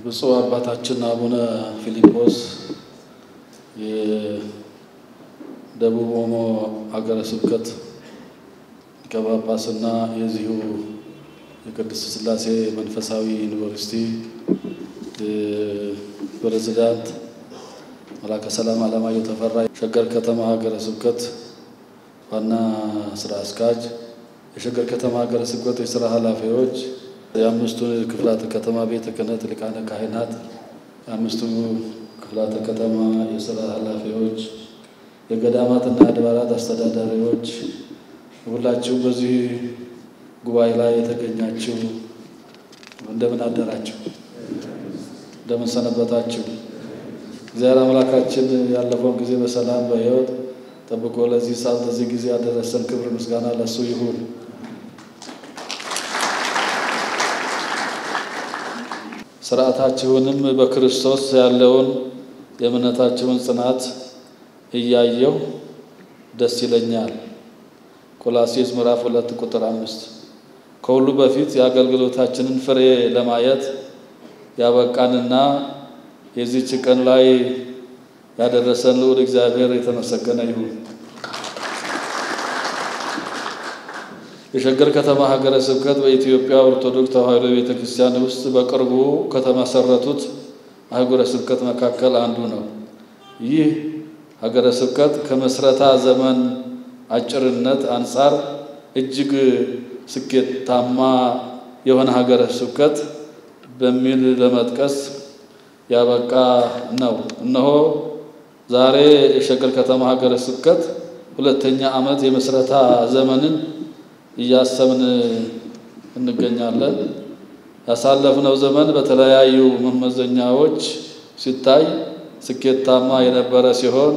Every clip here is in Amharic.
ብፁዕ አባታችን አቡነ ፊሊጶስ የደቡብ ኦሞ ሀገረ ስብከት ሊቀ ጳጳስና የዚሁ የቅድስት ሥላሴ መንፈሳዊ ዩኒቨርሲቲ ፕሬዝዳንት መላከ ሰላም አለማየሁ ተፈራ ሸገር ከተማ ሀገረ ስብከት ዋና ስራ አስኪያጅ የሸገር ከተማ ሀገረ ስብከት የሥራ ኃላፊዎች የአምስቱ ክፍላተ ከተማ ቤተ ክህነት ሊቃነ ካህናት የአምስቱ ክፍላተ ከተማ የሥራ ኃላፊዎች የገዳማትና አድባራት አስተዳዳሪዎች ሁላችሁ በዚህ ጉባኤ ላይ የተገኛችሁ እንደምን አደራችሁ እንደምን ሰነበታችሁ እግዚአብሔር አምላካችን ያለፈውን ጊዜ በሰላም በሕይወት ጠብቆ ለዚህ ሰዓት ለዚህ ጊዜ ያደረሰን ክብር ምስጋና ለሱ ይሁን ሥርዓታችሁንም በክርስቶስ ያለውን የእምነታችሁን ጽናት እያየው ደስ ይለኛል ቆላስይስ ምዕራፍ 2 ቁጥር 5 ከሁሉ በፊት የአገልግሎታችንን ፍሬ ለማየት ያበቃንና የዚህች ቀን ላይ ያደረሰን ልዑል እግዚአብሔር የተመሰገነ ይሁን የሸገር ከተማ ሀገረ ስብከት በኢትዮጵያ ኦርቶዶክስ ተዋሕዶ ቤተክርስቲያን ውስጥ በቅርቡ ከተመሰረቱት ሀገረ ስብከት መካከል አንዱ ነው ይህ ሀገረ ስብከት ከመስረታ ዘመን አጭርነት አንፃር እጅግ ስኬታማ የሆነ ሀገረ ስብከት በሚል ለመጥቀስ ያበቃ ነው እነሆ ዛሬ የሸገር ከተማ ሀገረ ስብከት ሁለተኛ ዓመት የመስረታ ዘመንን እያሰብን እንገኛለን ያሳለፍነው ዘመን በተለያዩ መመዘኛዎች ሲታይ ስኬታማ የነበረ ሲሆን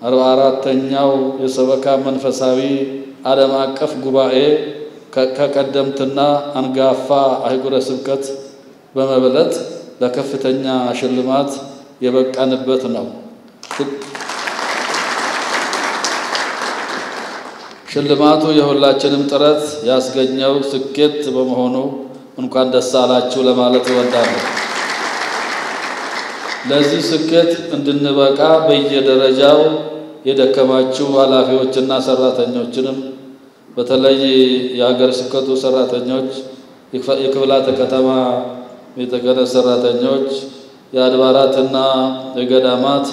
44ኛው የሰበካ መንፈሳዊ ዓለም አቀፍ ጉባኤ ከቀደምትና አንጋፋ አህጉረ ስብከት በመበለጥ ለከፍተኛ ሽልማት የበቃንበት ነው ሽልማቱ የሁላችንም ጥረት ያስገኘው ስኬት በመሆኑ እንኳን ደስ አላችሁ ለማለት እወዳለሁ ለዚህ ስኬት እንድንበቃ በየደረጃው የደከማችሁ ኃላፊዎችና ሰራተኞችንም በተለይ የሀገረ ስብከቱ ሰራተኞች የክፍላተ ከተማ ቤተ ክህነት ሰራተኞች የአድባራትና የገዳማት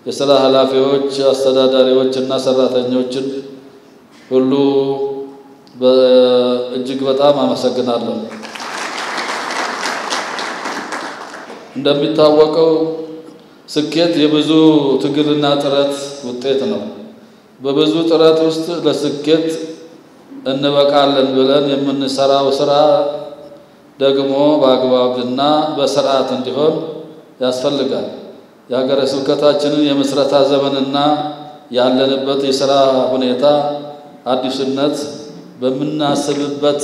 የሥራ ኃላፊዎች አስተዳዳሪዎችና ሰራተኞችን ሁሉ እጅግ በጣም አመሰግናለሁ እንደሚታወቀው ስኬት የብዙ ትግልና ጥረት ውጤት ነው በብዙ ጥረት ውስጥ ለስኬት እንበቃለን ብለን የምንሰራው ስራ ደግሞ በአግባብና በሥርዓት እንዲሆን ያስፈልጋል የሀገረ ስብከታችንን የመስረታ ዘመንና ያለንበት የሥራ ሁኔታ አዲስነት በመናስብበት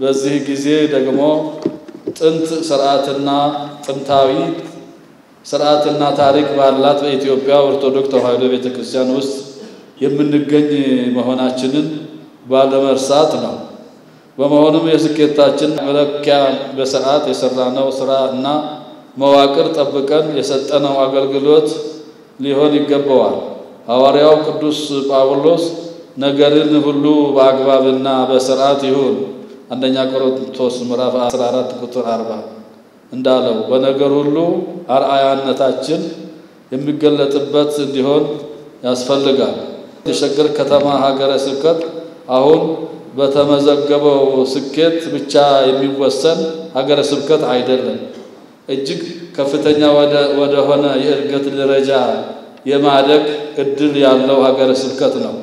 በዚህ ጊዜ ደግሞ ጥንት ሥርዓትና ጥንታዊ ሥርዓትና ታሪክ ባላት በኢትዮጵያ ኦርቶዶክስ ተዋሕዶ ቤተክርስቲያን ውስጥ የምንገኝ መሆናችንን ባለመርሳት ነው በመሆኑም የስኬታችን መለኪያ በሥርዓት የሰራነው ሥራና መዋቅር ጠብቀን የሰጠነው አገልግሎት ሊሆን ይገባዋል ሐዋርያው ቅዱስ ጳውሎስ ነገርን ሁሉ በአግባብና በሥርዓት ይሁን አንደኛ ቆሮንቶስ ምዕራፍ 14 ቁጥር 40 እንዳለው በነገር ሁሉ አርአያነታችን የሚገለጥበት እንዲሆን ያስፈልጋል የሸገር ከተማ ሀገረ ስብከት አሁን በተመዘገበው ስኬት ብቻ የሚወሰን ሀገረ ስብከት አይደለም እጅግ ከፍተኛ ወደ ሆነ የእድገት ደረጃ የማደግ እድል ያለው ሀገረ ስብከት ነው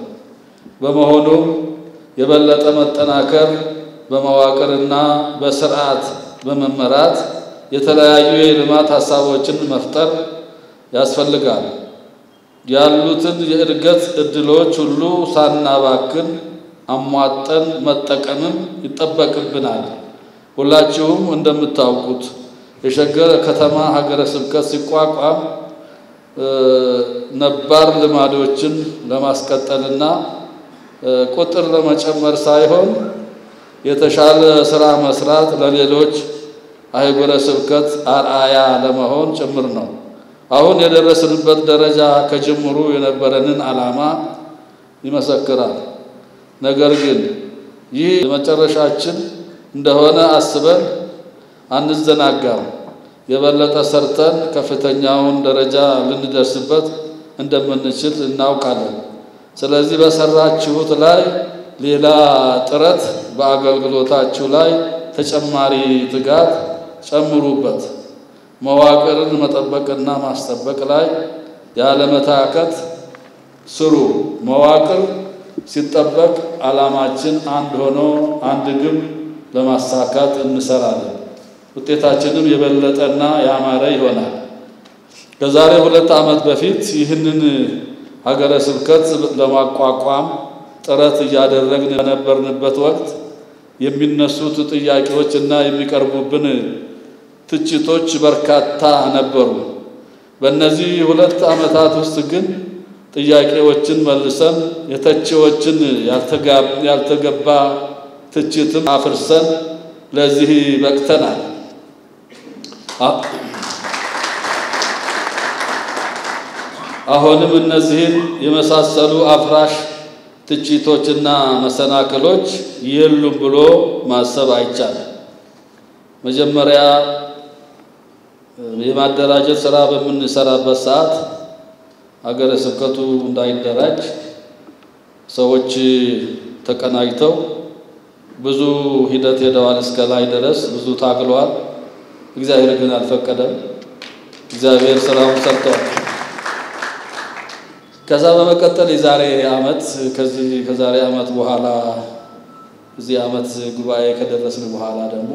በመሆኑም የበለጠ መጠናከር በመዋቅርና በሥርዓት በመመራት የተለያዩ የልማት ሐሳቦችን መፍጠር ያስፈልጋል ያሉትን የእድገት እድሎች ሁሉ ሳናባክን አሟጠን መጠቀምም ይጠበቅብናል ሁላችሁም እንደምታውቁት የሸገር ከተማ ሀገረ ስብከት ሲቋቋም ነባር ልማዶችን ለማስቀጠልና ቁጥር ለመጨመር ሳይሆን የተሻለ ስራ መስራት ለሌሎች አህጉረ ስብከት አርአያ ለመሆን ጭምር ነው። አሁን የደረስንበት ደረጃ ከጅምሩ የነበረንን ዓላማ ይመሰክራል። ነገር ግን ይህ መጨረሻችን እንደሆነ አስበን አንዘናጋም። የበለጠ ሰርተን ከፍተኛውን ደረጃ ልንደርስበት እንደምንችል እናውቃለን። ስለዚህ በሰራችሁት ላይ ሌላ ጥረት በአገልግሎታችሁ ላይ ተጨማሪ ትጋት ጨምሩበት። መዋቅርን መጠበቅና ማስጠበቅ ላይ ያለመታከት ስሩ። መዋቅር ሲጠበቅ ዓላማችን አንድ ሆኖ አንድ ግብ ለማሳካት እንሰራለን። ውጤታችንም የበለጠና ያማረ ይሆናል። ከዛሬ 2 ዓመት በፊት ይህንን ሀገረ ስብከት ለማቋቋም ጥረት እያደረግን በነበርንበት ወቅት የሚነሱት ጥያቄዎችና የሚቀርቡብን ትችቶች በርካታ ነበሩ። በእነዚህ 2 ዓመታት ውስጥ ግን ጥያቄዎችን መልሰን የተቺዎችን ያልተገባ ትችትም አፍርሰን ለዚህ በቅተናል። አሁንም እነዚህን የመሳሰሉ አፍራሽ ትችቶችና መሰናክሎች የሉም ብሎ ማሰብ አይቻልም። መጀመሪያ የማደራጀት ስራ በምንሰራበት ሰዓት ሀገረ ስብከቱ እንዳይደራጅ ሰዎች ተቀናጅተው ብዙ ሂደት ሄደዋል። እስከ ላይ ድረስ ብዙ ታግለዋል። እግዚአብሔር ግን አልፈቀደም። እግዚአብሔር ስራውን ሰርቷል። ከዛ በመቀጠል የዛሬ ዓመት ከዛሬ ዓመት በኋላ እዚህ ዓመት ጉባኤ ከደረስን በኋላ ደግሞ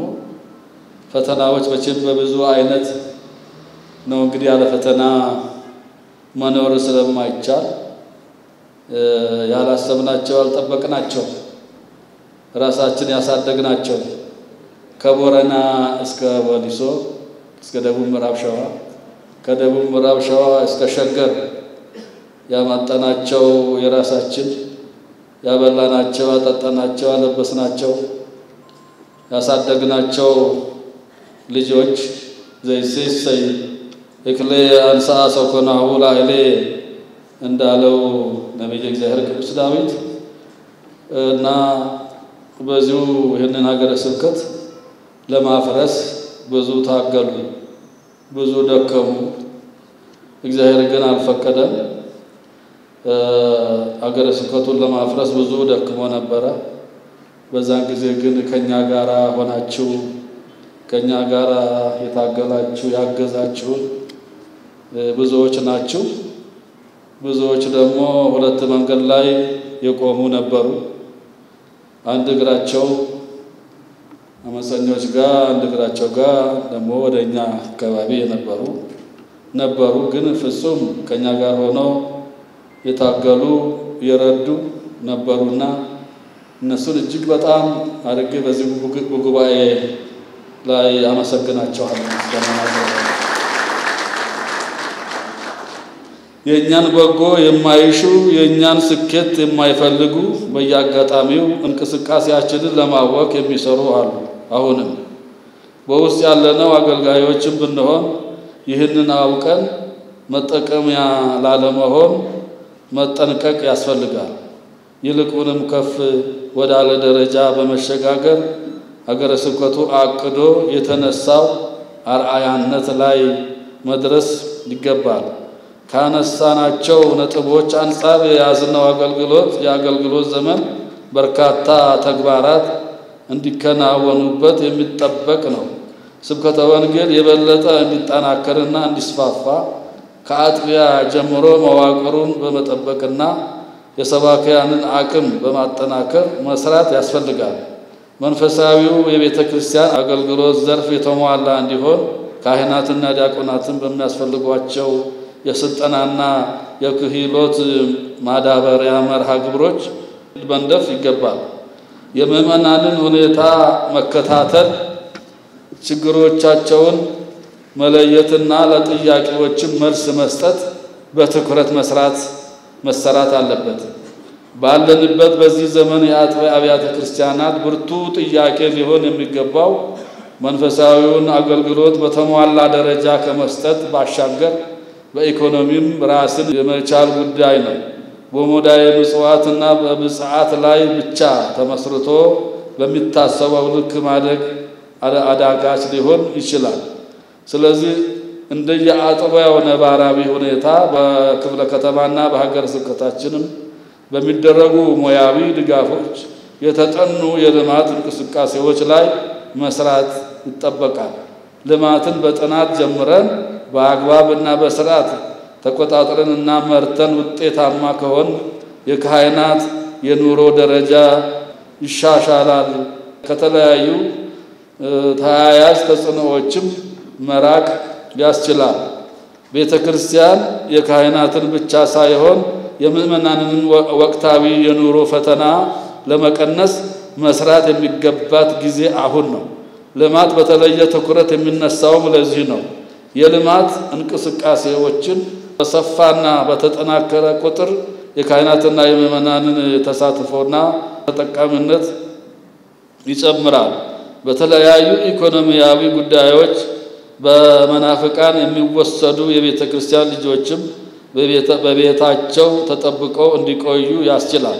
ፈተናዎች መቼም በብዙ አይነት ነው። እንግዲህ ያለ ፈተና መኖር ስለማይቻል ያላሰብናቸው ያልጠበቅናቸው ራሳችን ያሳደግናቸው ከቦረና እስከ ወሊሶ እስከ ደቡብ ምዕራብ ሸዋ ከደቡብ ምዕራብ ሸዋ እስከ ሸገር ያማጣናቸው የራሳችን ያበላናቸው ያጠጣናቸው ያለበስናቸው ያሳደግናቸው ልጆች ዘይሴሰይ እክሌ አንሳ ሰኮናሁ ላይሌ እንዳለው ነብዩ እግዚአብሔር ቅዱስ ዳዊት እና በዚሁ ይህንን ሀገረ ስብከት ለማፍረስ ብዙ ታገሉ፣ ብዙ ደከሙ። እግዚአብሔር ግን አልፈቀደም። ሀገረ ስብከቱን ለማፍረስ ብዙ ደክሞ ነበረ። በዛን ጊዜ ግን ከኛ ጋራ ሆናችሁ ከኛ ጋራ የታገላችሁ ያገዛችሁ ብዙዎች ናችሁ። ብዙዎች ደግሞ ሁለት መንገድ ላይ የቆሙ ነበሩ። አንድ እግራቸው አመፀኞች ጋር አንድ እግራቸው ጋር ደግሞ ወደኛ አካባቢ ነበሩ። ግን ፍጹም ከኛ ጋር ሆነው የታገሉ የረዱ ነበሩና እነሱን እጅግ በጣም አድርጌ በዚህ ጉባኤ ላይ አመሰግናቸዋለሁ። የኛን በጎ የማይሹ የኛን ስኬት የማይፈልጉ በየአጋጣሚው እንቅስቃሴያችንን ለማወቅ የሚሰሩ አሉ። አሁንም በውስጥ ያለነው አገልጋዮችን ብንሆን ይህንን አውቀን መጠቀሚያ ላለመሆን መጠንቀቅ ያስፈልጋል። ይልቁንም ከፍ ወዳለ ደረጃ በመሸጋገር ሀገረ ስብከቱ አቅዶ የተነሳው አርአያነት ላይ መድረስ ይገባል። ካነሳናቸው ነጥቦች አንፃር የያዝነው የአገልግሎት ዘመን በርካታ ተግባራት እንዲከናወኑበት የሚጠበቅ ነው። ስብከተ ወንጌል የበለጠ እንዲጠናከርና እንዲስፋፋ ከአጥቢያ ጀምሮ መዋቅሩን በመጠበቅና የሰባኪያንን አቅም በማጠናከር መስራት ያስፈልጋል። መንፈሳዊው የቤተ ክርስቲያን አገልግሎት ዘርፍ የተሟላ እንዲሆን ካህናትና ዲያቆናትን በሚያስፈልጓቸው የስልጠናና የክህሎት ማዳበሪያ መርሃ ግብሮች መንደፍ ይገባል። የምእመናንን ሁኔታ መከታተል፣ ችግሮቻቸውን መለየትና ለጥያቄዎች መልስ መስጠት በትኩረት መሰራት አለበት። ባለንበት በዚህ ዘመን የአጥቢያ አብያተ ክርስቲያናት ብርቱ ጥያቄ ሊሆን የሚገባው መንፈሳዊውን አገልግሎት በተሟላ ደረጃ ከመስጠት ባሻገር በኢኮኖሚም ራስን የመቻል ጉዳይ ነው። በሞዳየ ምጽዋትና በብጽዓት ላይ ብቻ ተመስርቶ በሚታሰበው ልክ ማደግ አዳጋች ሊሆን ይችላል። ስለዚህ እንደየአጥቢያው ነባራዊ ሁኔታ በክፍለ ከተማና በሀገረ ስብከታችንም በሚደረጉ ሙያዊ ድጋፎች የተጠኑ የልማት እንቅስቃሴዎች ላይ መስራት ይጠበቃል። ልማትን በጥናት ጀምረን በአግባብና በስርዓት ተቆጣጥረንና መርተን ውጤታማ ከሆን የካህናት የኑሮ ደረጃ ይሻሻላል። ከተለያዩ ተያያዥ ተጽዕኖዎችም መራቅ ያስችላል። ቤተክርስቲያን የካህናትን ብቻ ሳይሆን የምእመናንን ወቅታዊ የኑሮ ፈተና ለመቀነስ መስራት የሚገባት ጊዜ አሁን ነው። ልማት በተለየ ትኩረት የሚነሳው ለዚህ ነው። የልማት እንቅስቃሴዎችን በሰፋና በተጠናከረ ቁጥር የካህናትና የምእመናንን ተሳትፎና ተጠቃሚነት ይጨምራል። በተለያዩ ኢኮኖሚያዊ ጉዳዮች በመናፍቃን የሚወሰዱ የቤተክርስቲያን ልጆችም በቤታቸው ተጠብቀው እንዲቆዩ ያስችላል።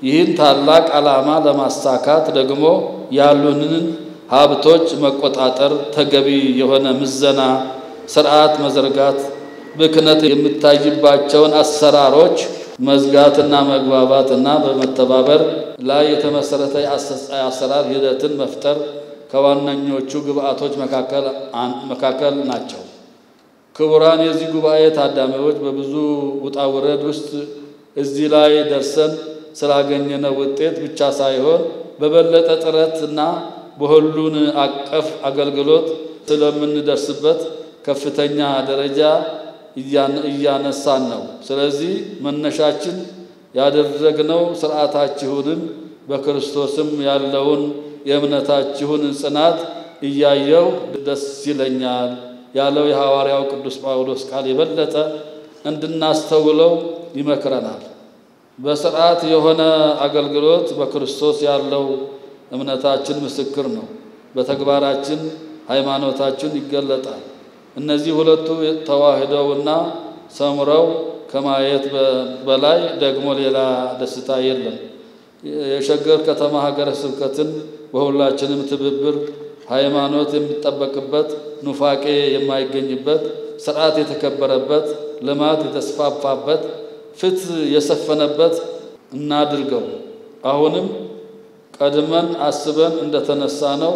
ይህን ታላቅ ዓላማ ለማሳካት ደግሞ ያሉንን ሀብቶች መቆጣጠር፣ ተገቢ የሆነ ምዘና ስርዓት መዘርጋት፣ ብክነት የሚታይባቸውን አሰራሮች መዝጋትና መግባባትና በመተባበር ላይ የተመሰረተ አሰራር ሂደትን መፍጠር ከዋነኞቹ ግብአቶች መካከል ናቸው። ክቡራን የዚህ ጉባኤ ታዳሚዎች በብዙ ውጣውረድ ውስጥ እዚህ ላይ ደርሰን ስላገኘነው ውጤት ብቻ ሳይሆን በበለጠ ጥረትና በሁሉን አቀፍ አገልግሎት ስለምንደርስበት ከፍተኛ ደረጃ እያነሳን ነው። ስለዚህ መነሻችን ያደረግነው ስርዓታችሁን በክርስቶስም ያለውን የእምነታችሁን ጽናት እያየው ደስ ይለኛል ያለው የሐዋርያው ቅዱስ ጳውሎስ ቃል የበለጠ እንድናስተውለው ይመክረናል። በስርዓት የሆነ አገልግሎት በክርስቶስ ያለው እምነታችን ምስክር ነው። በተግባራችን ሃይማኖታችን ይገለጣል። እነዚህ ሁለቱ ተዋህደውና ሰምረው ከማየት በላይ ደግሞ ሌላ ደስታ የለም። የሸገር ከተማ ሀገረ ስብከትን በሁላችንም ትብብር ሃይማኖት የሚጠበቅበት፣ ኑፋቄ የማይገኝበት፣ ስርዓት የተከበረበት፣ ልማት የተስፋፋበት፣ ፍትህ የሰፈነበት እናድርገው። አሁንም ቀድመን አስበን እንደተነሳነው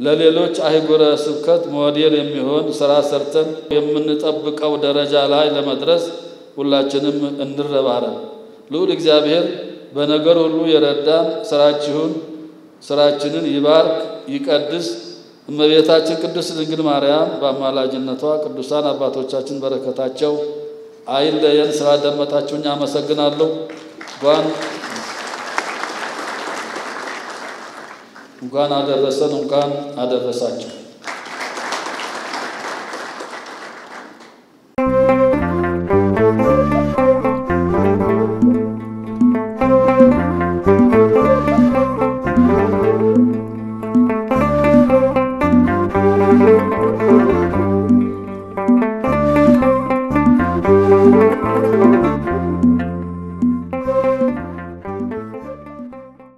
ለሌሎች አህጉረ ስብከት ሞዴል የሚሆን ስራ ሰርተን የምንጠብቀው ደረጃ ላይ ለመድረስ ሁላችንም እንረባረብ። ልዑል እግዚአብሔር በነገር ሁሉ የረዳን ስራችንን ይባርክ ይቀድስ። እመቤታችን ቅድስት ድንግል ማርያም በአማላጅነቷ ቅዱሳን አባቶቻችን በረከታቸው አይለየን። ስላደመጣችሁኝ አመሰግናለሁ። እንኳን አደረሰን፣ እንኳን አደረሳችሁ። Thank you.